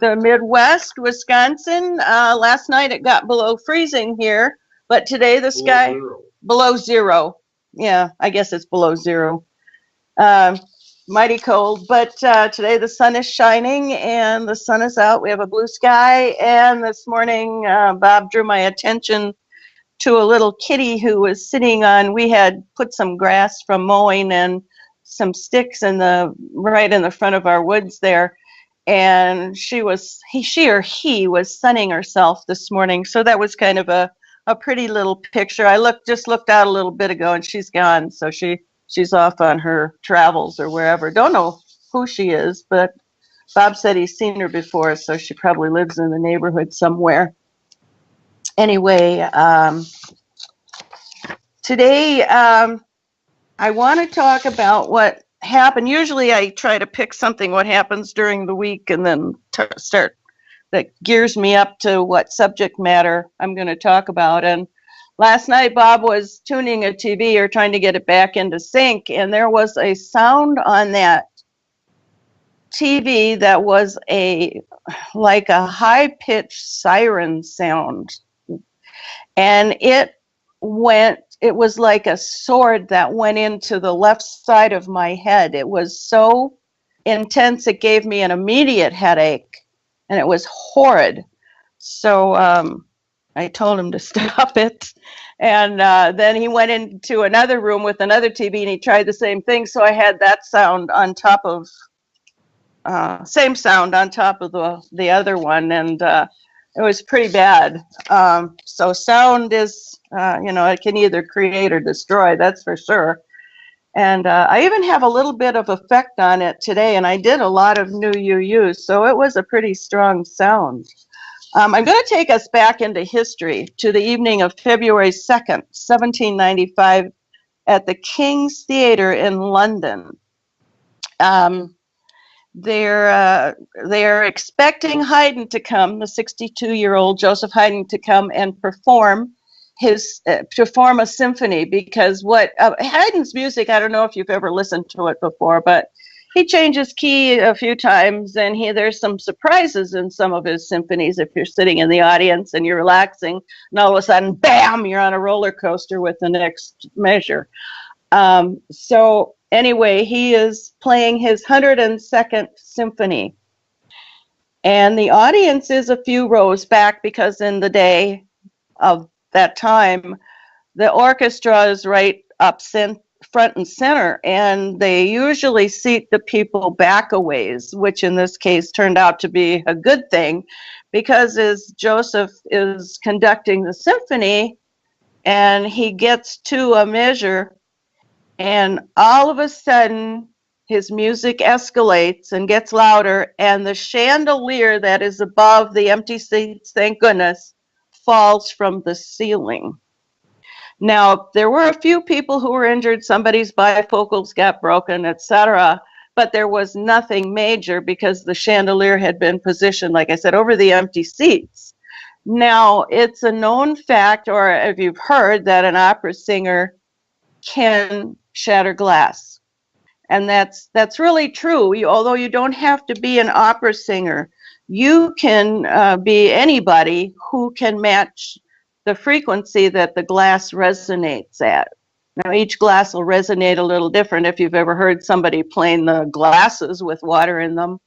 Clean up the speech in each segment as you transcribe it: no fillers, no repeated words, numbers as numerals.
the Midwest, Wisconsin. Last night it got below freezing here, but today the sky below zero. Yeah, I guess it's below zero. Mighty cold, but today the sun is shining and the sun is out. We have a blue sky, and this morning Bob drew my attention to a little kitty who was sitting on, we had put some grass from mowing and some sticks right in the front of our woods there, and she or he was sunning herself this morning. So that was kind of a pretty little picture. I just looked out a little bit ago and she's gone, so she's off on her travels or wherever. Don't know who she is, but Bob said he's seen her before, so she probably lives in the neighborhood somewhere. Anyway, today I want to talk about what happened. Usually I try to pick something what happens during the week and then start that gears me up to what subject matter I'm going to talk about. And last night Bob was tuning a TV or trying to get it back into sync, and there was a sound on that TV that was like a high-pitched siren sound. And it was like a sword that went into the left side of my head. It was so intense, it gave me an immediate headache, and it was horrid. So I told him to stop it. And then he went into another room with another TV and he tried the same thing. So I had that sound on top of, same sound on top of the other one. And it was pretty bad. So sound is, it can either create or destroy, that's for sure. And I even have a little bit of effect on it today, and I did a lot of new UUs, so it was a pretty strong sound. I'm going to take us back into history to the evening of February 2nd, 1795, at the King's Theatre in London. They're expecting Haydn to come, the 62-year-old Joseph Haydn, to come and perform a symphony, because Haydn's music, I don't know if you've ever listened to it before, but he changes key a few times, and there's some surprises in some of his symphonies. If you're sitting in the audience and you're relaxing, and all of a sudden, bam, you're on a roller coaster with the next measure. So anyway, he is playing his 102nd symphony, and the audience is a few rows back, because in the day of that time, the orchestra is right up front and center, and they usually seat the people back a ways, which in this case turned out to be a good thing, because as Joseph is conducting the symphony and he gets to a measure, and all of a sudden his music escalates and gets louder, and the chandelier that is above the empty seats, thank goodness, falls from the ceiling. Now, there were a few people who were injured. Somebody's bifocals got broken, etc., but there was nothing major because the chandelier had been positioned, like I said, over the empty seats. Now, it's a known fact, or if you've heard, that an opera singer can shatter glass. And that's really true. Although you don't have to be an opera singer, you can be anybody who can match the frequency that the glass resonates at. Now, each glass will resonate a little different. If you've ever heard somebody playing the glasses with water in them,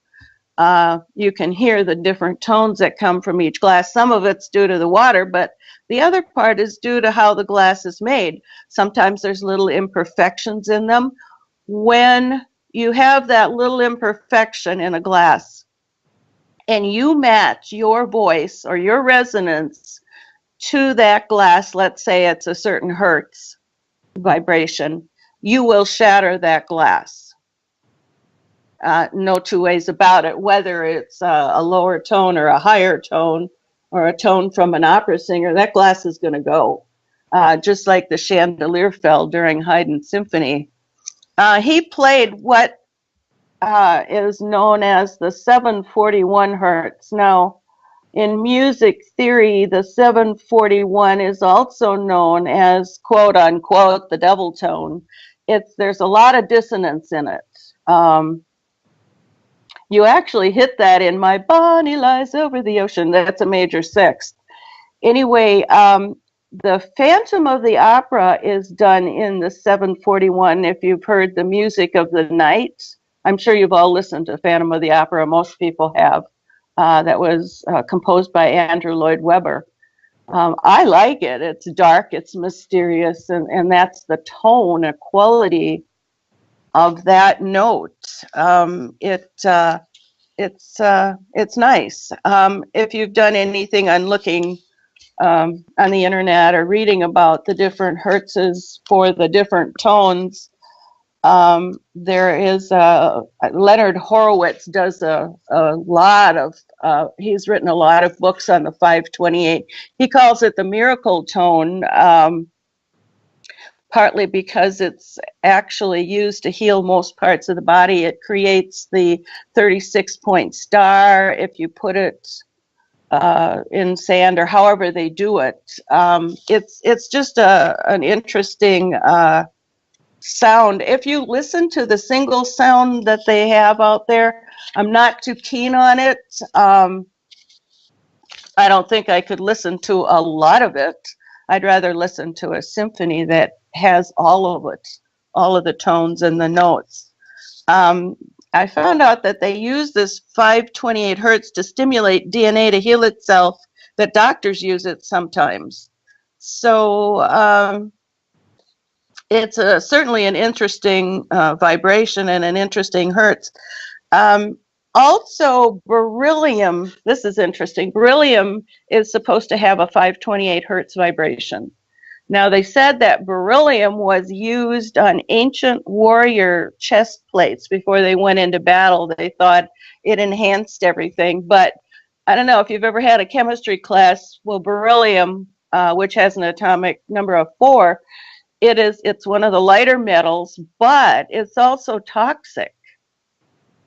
you can hear the different tones that come from each glass. Some of it's due to the water, but the other part is due to how the glass is made. Sometimes there's little imperfections in them. When you have that little imperfection in a glass, and you match your voice or your resonance to that glass, let's say it's a certain hertz vibration, you will shatter that glass. No two ways about it, whether it's a lower tone or a higher tone or a tone from an opera singer, that glass is going to go. Just like the chandelier fell during Haydn's symphony. He played what is known as the 741 hertz. Now, in music theory, the 741 is also known as, quote unquote, the devil tone. There's a lot of dissonance in it. You actually hit that in My Bonnie Lies Over the Ocean. That's a major sixth. Anyway, the Phantom of the Opera is done in the 741. If you've heard the music of the night, I'm sure you've all listened to Phantom of the Opera. Most people have. That was composed by Andrew Lloyd Webber. I like it. It's dark, it's mysterious, and that's the tone and quality of that note. It's nice. If you've done anything on looking on the internet or reading about the different hertzes for the different tones, there is Leonard Horowitz does a lot of, he's written a lot of books on the 528. He calls it the miracle tone, partly because it's actually used to heal most parts of the body. It creates the 36-point star if you put it in sand or however they do it. It's just an interesting sound. If you listen to the single sound that they have out there, I'm not too keen on it. I don't think I could listen to a lot of it. I'd rather listen to a symphony that has all of it, all of the tones and the notes. I found out that they use this 528 hertz to stimulate DNA to heal itself, that doctors use it sometimes. So it's certainly an interesting vibration and an interesting hertz. Also, beryllium, this is interesting. Beryllium is supposed to have a 528 hertz vibration. Now, they said that beryllium was used on ancient warrior chest plates before they went into battle. They thought it enhanced everything. But I don't know if you've ever had a chemistry class. Well, beryllium, which has an atomic number of 4, it's one of the lighter metals, but it's also toxic.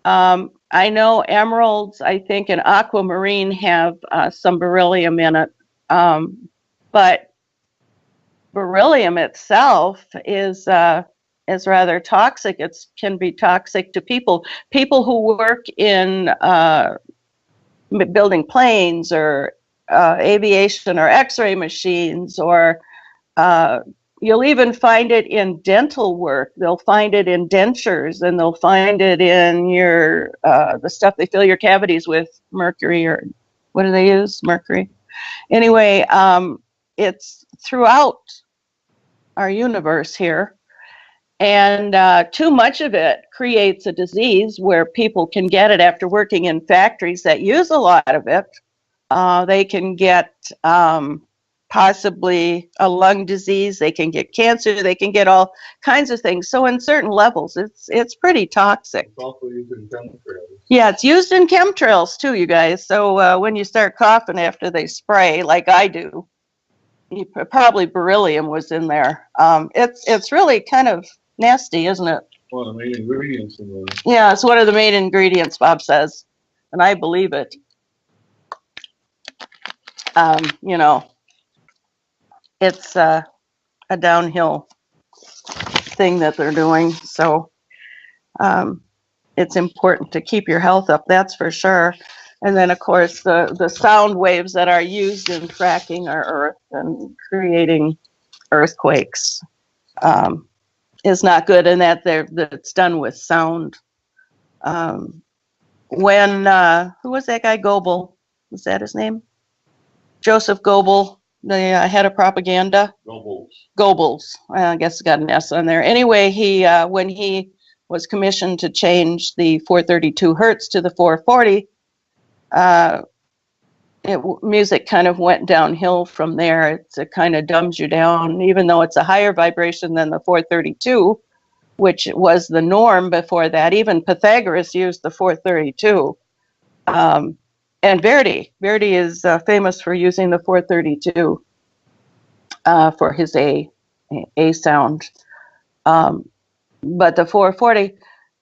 I know emeralds, I think, and aquamarine have some beryllium in it, but beryllium itself is rather toxic. It can be toxic to people. People who work in building planes or aviation or X-ray machines, or you'll even find it in dental work. They'll find it in dentures, and they'll find it in your the stuff they fill your cavities with, mercury, or what do they use? Mercury. Anyway, it's throughout our universe here, and too much of it creates a disease where people can get it after working in factories that use a lot of it. They can get possibly a lung disease, they can get cancer, they can get all kinds of things. So in certain levels, it's pretty toxic. It's also used in chemtrails. Yeah, it's used in chemtrails too, you guys. So when you start coughing after they spray, like I do, probably beryllium was in there. It's really kind of nasty, isn't it? One of the main ingredients in the... Yeah, it's one of the main ingredients, Bob says, and I believe it. You know, it's a downhill thing that they're doing. So it's important to keep your health up, that's for sure. And then, of course, the sound waves that are used in fracking our earth and creating earthquakes is not good, and that it's done with sound. When who was that guy? Goebel, was that his name? Joseph Goebel, the head of propaganda. Goebbels. I guess it got an S on there. Anyway, he when he was commissioned to change the 432 hertz to the 440, music kind of went downhill from there. It kind of dumbs you down, even though it's a higher vibration than the 432, which was the norm before that. Even Pythagoras used the 432. And Verdi is famous for using the 432 for his A sound. But the 440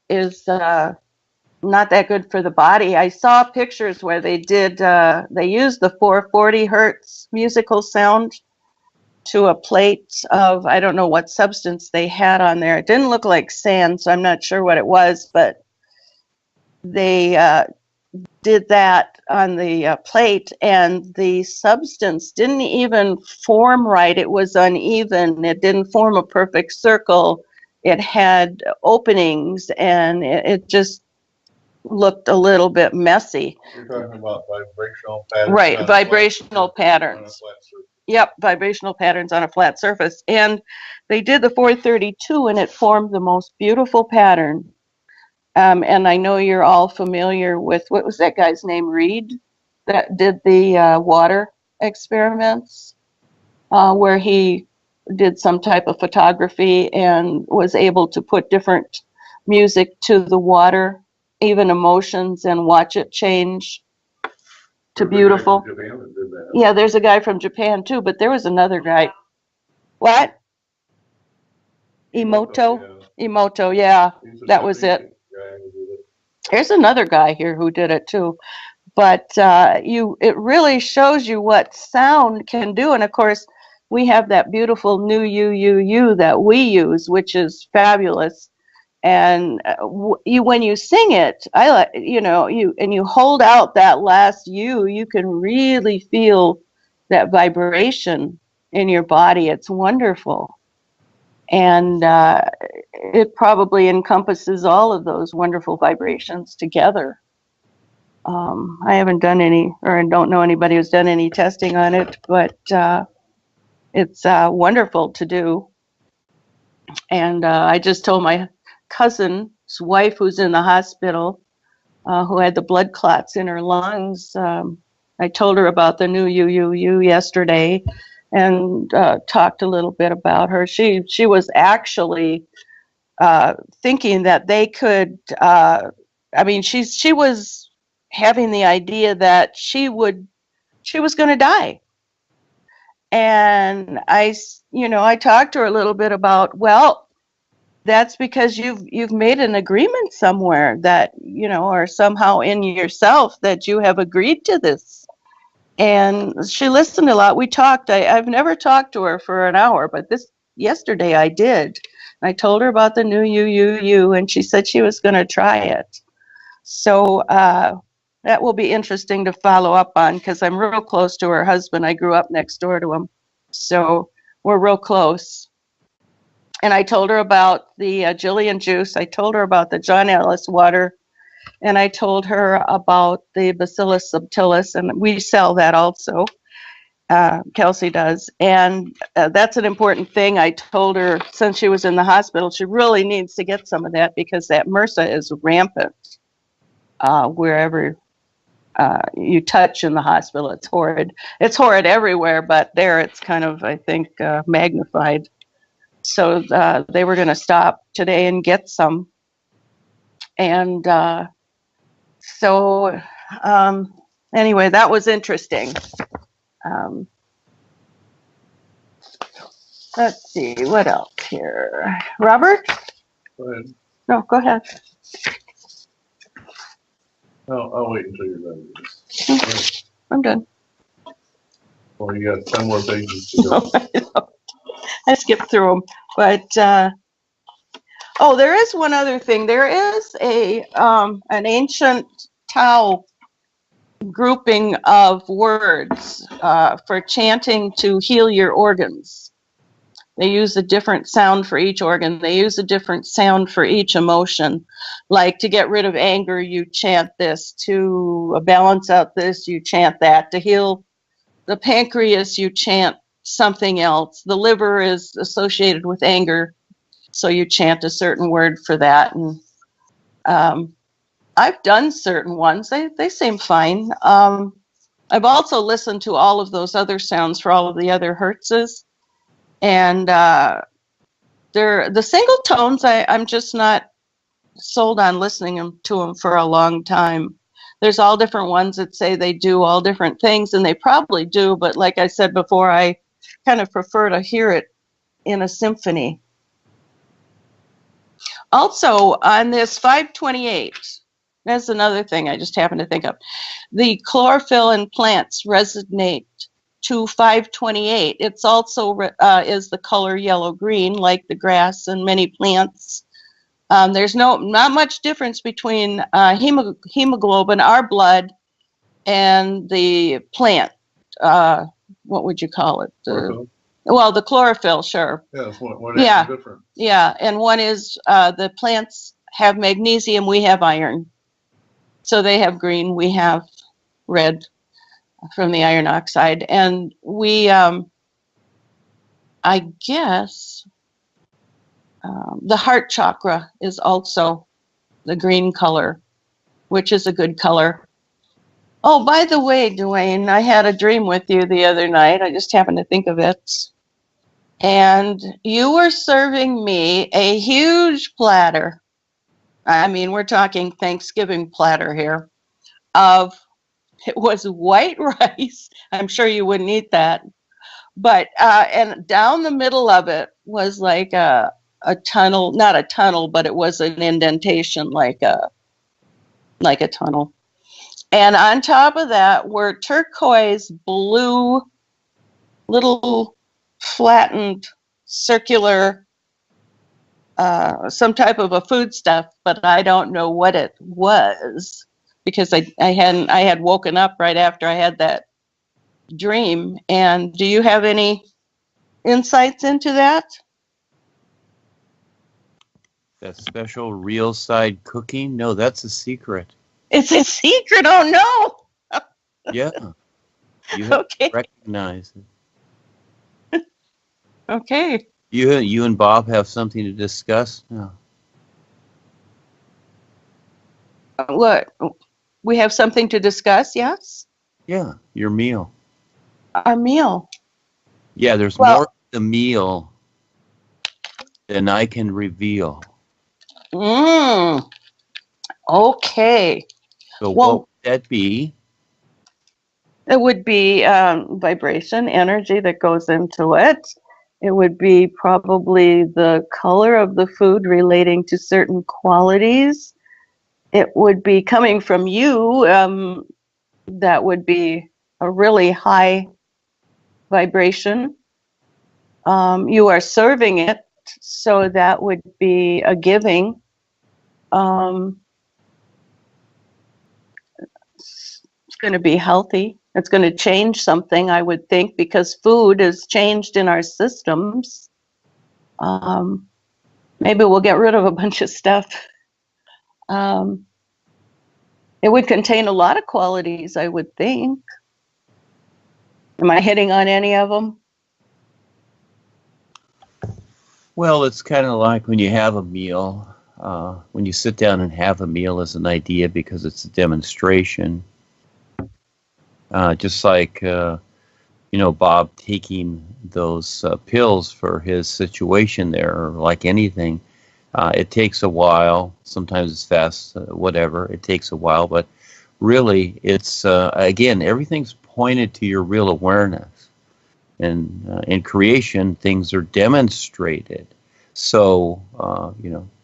is not that good for the body. I saw pictures where they used the 440 hertz musical sound to a plate of, I don't know what substance they had on there. It didn't look like sand, so I'm not sure what it was, but they did that on the plate, and the substance didn't even form right. It was uneven. It didn't form a perfect circle. It had openings, and it just looked a little bit messy. You're talking about vibrational patterns. Right, vibrational patterns. Yep, vibrational patterns on a flat surface. And they did the 432, and it formed the most beautiful pattern. And I know you're all familiar with, what was that guy's name, Reed, that did the water experiments, where he did some type of photography and was able to put different music to the water, even emotions, and watch it change to beautiful. Yeah, there's a guy from Japan too, but there was another guy. What? Emoto? Emoto, yeah, that was it. There's another guy here who did it too. But it really shows you what sound can do. And of course, we have that beautiful new you that we use, which is fabulous. And when you sing it, you hold out that last you can really feel that vibration in your body. It's wonderful. And it probably encompasses all of those wonderful vibrations together. I haven't done any, or I don't know anybody who's done any testing on it, but it's wonderful to do. And I just told my cousin's wife, who's in the hospital, who had the blood clots in her lungs. I told her about the new you yesterday, and talked a little bit about her. She was actually thinking that they could. She was having the idea that she was going to die. And I talked to her a little bit about, well, that's because you've made an agreement somewhere that, or somehow in yourself that you have agreed to this. And she listened a lot. We talked. I've never talked to her for an hour, but yesterday I did. I told her about the new you, and she said she was going to try it. So that will be interesting to follow up on, because I'm real close to her husband. I grew up next door to him. So we're real close. And I told her about the Jillian juice. I told her about the John Ellis water. And I told her about the Bacillus subtilis. And we sell that also. Kelsey does. And that's an important thing. I told her, since she was in the hospital, she really needs to get some of that, because that MRSA is rampant wherever you touch in the hospital. It's horrid. It's horrid everywhere, but there it's kind of, I think, magnified. So they were going to stop today and get some. And anyway, that was interesting. Let's see, what else here? Robert? Go ahead. No, go ahead. No, I'll wait until you're done with this. I'm done. Well, you got 10 more pages to go. I skipped through them, but there is one other thing. There is an ancient Tao grouping of words for chanting to heal your organs. They use a different sound for each organ. They use a different sound for each emotion. Like, to get rid of anger, you chant this. To balance out this, you chant that. To heal the pancreas, you chant something else. The liver is associated with anger, so you chant a certain word for that. And I've done certain ones. They seem fine. I've also listened to all of those other sounds for all of the other hertzes. And the single tones, I'm just not sold on listening to them for a long time. There's all different ones that say they do all different things, and they probably do, but like I said before, I kind of prefer to hear it in a symphony. Also, on this 528, that's another thing I just happened to think of. The chlorophyll in plants resonate to 528. It's also is the color yellow-green, like the grass and many plants. There's not much difference between hemoglobin, our blood, and the plant. What would you call it? Well, the chlorophyll, sure. Yeah, that's one Yeah. difference. Yeah, and one is the plants have magnesium, we have iron. So they have green, we have red from the iron oxide. And we, I guess, the heart chakra is also the green color, which is a good color. Oh, by the way, Duane, I had a dream with you the other night. I just happened to think of it. And you were serving me a huge platter. I mean, we're talking Thanksgiving platter here. It was white rice. I'm sure you wouldn't eat that. But and down the middle of it was like a tunnel, not a tunnel, but it was an indentation like a tunnel. And on top of that were turquoise blue little flattened circular some type of a foodstuff, but I don't know what it was because I had woken up right after I had that dream. And do you have any insights into that? That special real side cooking? No, that's a secret. It's a secret. Oh no. Yeah. You have Okay. to recognize it. Okay. You and Bob have something to discuss? No. What? We have something to discuss, yes? Yeah, your meal. Our meal. Yeah, there's more to the meal than I can reveal. Okay. So what would that be? It would be vibration, energy that goes into it. It would be probably the color of the food relating to certain qualities. It would be coming from you. That would be a really high vibration. You are serving it, so that would be a giving. It's going to be healthy. It's going to change something, I would think, because food is changed in our systems. Maybe we'll get rid of a bunch of stuff. It would contain a lot of qualities, I would think. Am I hitting on any of them? Well, it's kind of like when you have a meal, when you sit down and have a meal as an idea because it's a demonstration. Just like, Bob taking those pills for his situation there, or like anything. It takes a while. Sometimes it's fast, whatever. It takes a while. But really, it's, again, everything's pointed to your real awareness. And in creation, things are demonstrated. So,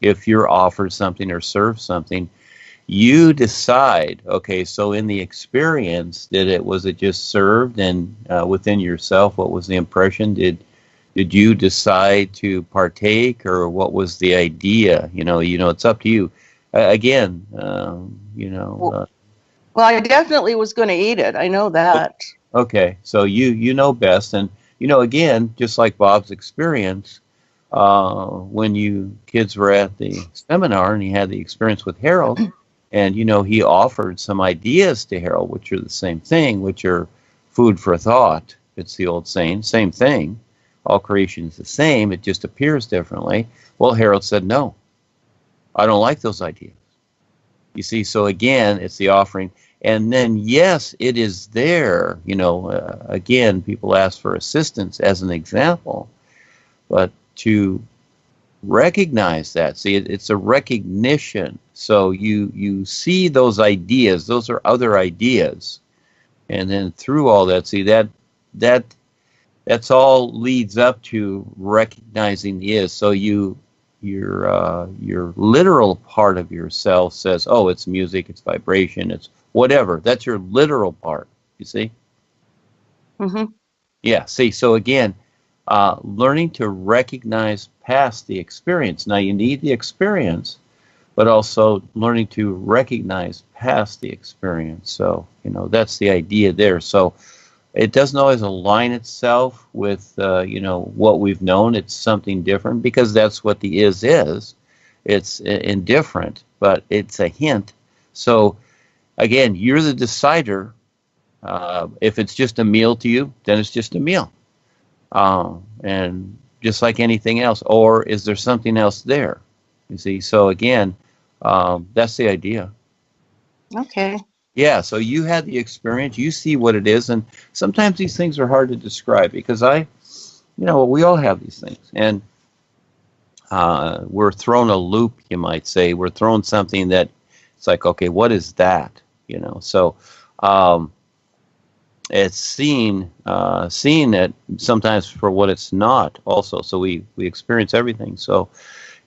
if you're offered something or served something, you decide, okay, so in the experience, was it just served? And within yourself, what was the impression? Did you decide to partake, or what was the idea? It's up to you. Again, Well, I definitely was going to eat it. I know that. Okay, so you know best. And, again, just like Bob's experience, when you kids were at the seminar and he had the experience with Harold, and, he offered some ideas to Harold, which are the same thing, which are food for thought. It's the old saying, same thing. All creation is the same. It just appears differently. Well, Harold said, no, I don't like those ideas. You see, so again, it's the offering. And then, yes, it is there. Again, people ask for assistance as an example. But to recognize that, see, it's a recognition. So you see those ideas. Those are other ideas. And then through all that, see, that's all leads up to recognizing the is. So your literal part of yourself says, oh, it's music, it's vibration, it's whatever. That's your literal part, you see? Mm-hmm. Yeah, see, so again, learning to recognize past the experience. Now, you need the experience, but also learning to recognize past the experience. So, that's the idea there. So it doesn't always align itself with, what we've known. It's something different because that's what the is. It's indifferent, but it's a hint. So again, you're the decider. If it's just a meal to you, then it's just a meal. And just like anything else, or is there something else there? You see, so again, that's the idea. Okay. Yeah, so you had the experience, you see what it is, and sometimes these things are hard to describe because we all have these things, and we're thrown a loop, you might say. We're thrown something that it's like, okay, what is that? So it's seeing it sometimes for what it's not also. So we experience everything. So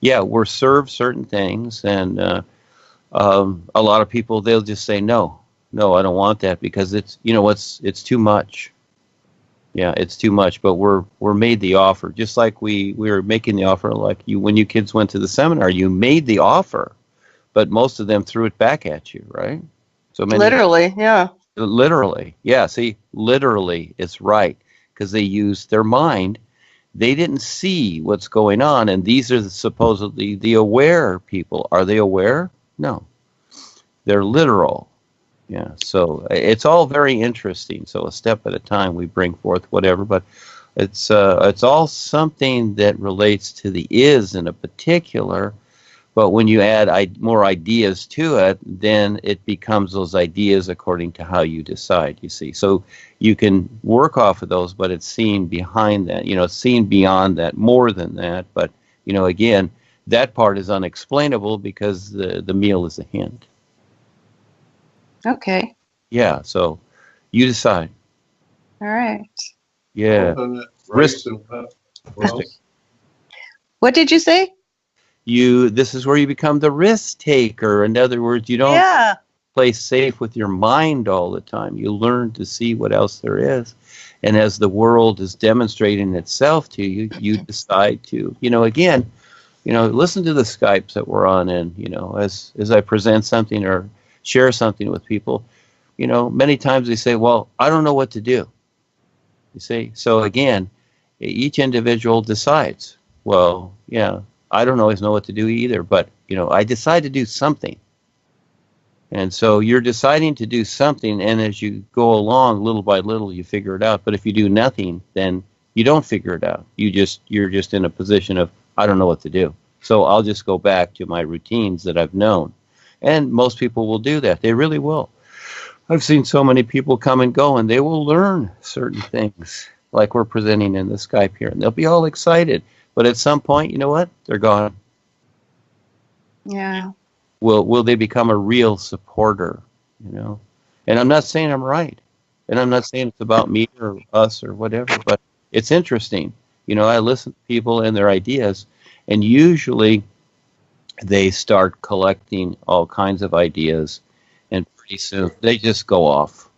yeah, we're served certain things, and a lot of people, they'll just say, no, I don't want that because it's too much. Yeah, it's too much. But we're made the offer, just like we were making the offer. Like when you kids went to the seminar, you made the offer, but most of them threw it back at you, right? So literally, yeah. Literally, yeah. See, literally, it's right because they used their mind. They didn't see what's going on, and these are supposedly the aware people. Are they aware? No, they're literal. Yeah, so it's all very interesting. So a step at a time, we bring forth whatever, but it's all something that relates to the is in a particular. But when you add more ideas to it, then it becomes those ideas according to how you decide, you see. So you can work off of those, but it's seen behind that, it's seen beyond that, more than that. But, again, that part is unexplainable because the meal is a hint. Okay. Yeah, so you decide. All right. Yeah. Risk. What else? What did you say? This is where you become the risk taker. In other words, you don't play safe with your mind all the time. You learn to see what else there is. And as the world is demonstrating itself to you, you decide to, again, listen to the Skypes that we're on, and, as I present something or share something with people, many times they say, well, I don't know what to do. You see? So again, each individual decides, well, yeah, I don't always know what to do either, but, I decide to do something. And so you're deciding to do something, and as you go along, little by little, you figure it out. But if you do nothing, then you don't figure it out. You're just in a position of, I don't know what to do. So I'll just go back to my routines that I've known. And most people will do that. They really will. I've seen so many people come and go, and they will learn certain things, like we're presenting in the Skype here, and they'll be all excited. But at some point, you know what? They're gone. Yeah. Will they become a real supporter? And I'm not saying I'm right, and I'm not saying it's about me or us or whatever. But it's interesting. I listen to people and their ideas, and usually they start collecting all kinds of ideas, and pretty soon they just go off.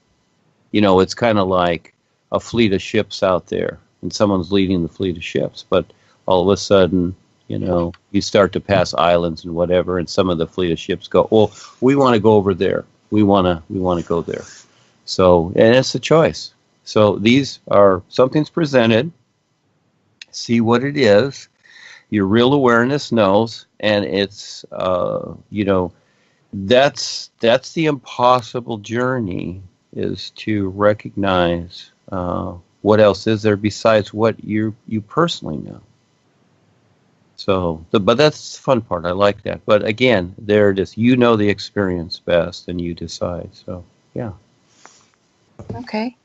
It's kind of like a fleet of ships out there, and someone's leading the fleet of ships, but all of a sudden, you start to pass islands and whatever, and some of the fleet of ships go, well, we want to go over there. We want to go there. So, and it's a choice. So these are, something's presented, see what it is. Your real awareness knows, and it's, that's the impossible journey, is to recognize what else is there besides what you personally know. So, but that's the fun part. I like that. But again, there it is. The experience best, and you decide. So, yeah. Okay.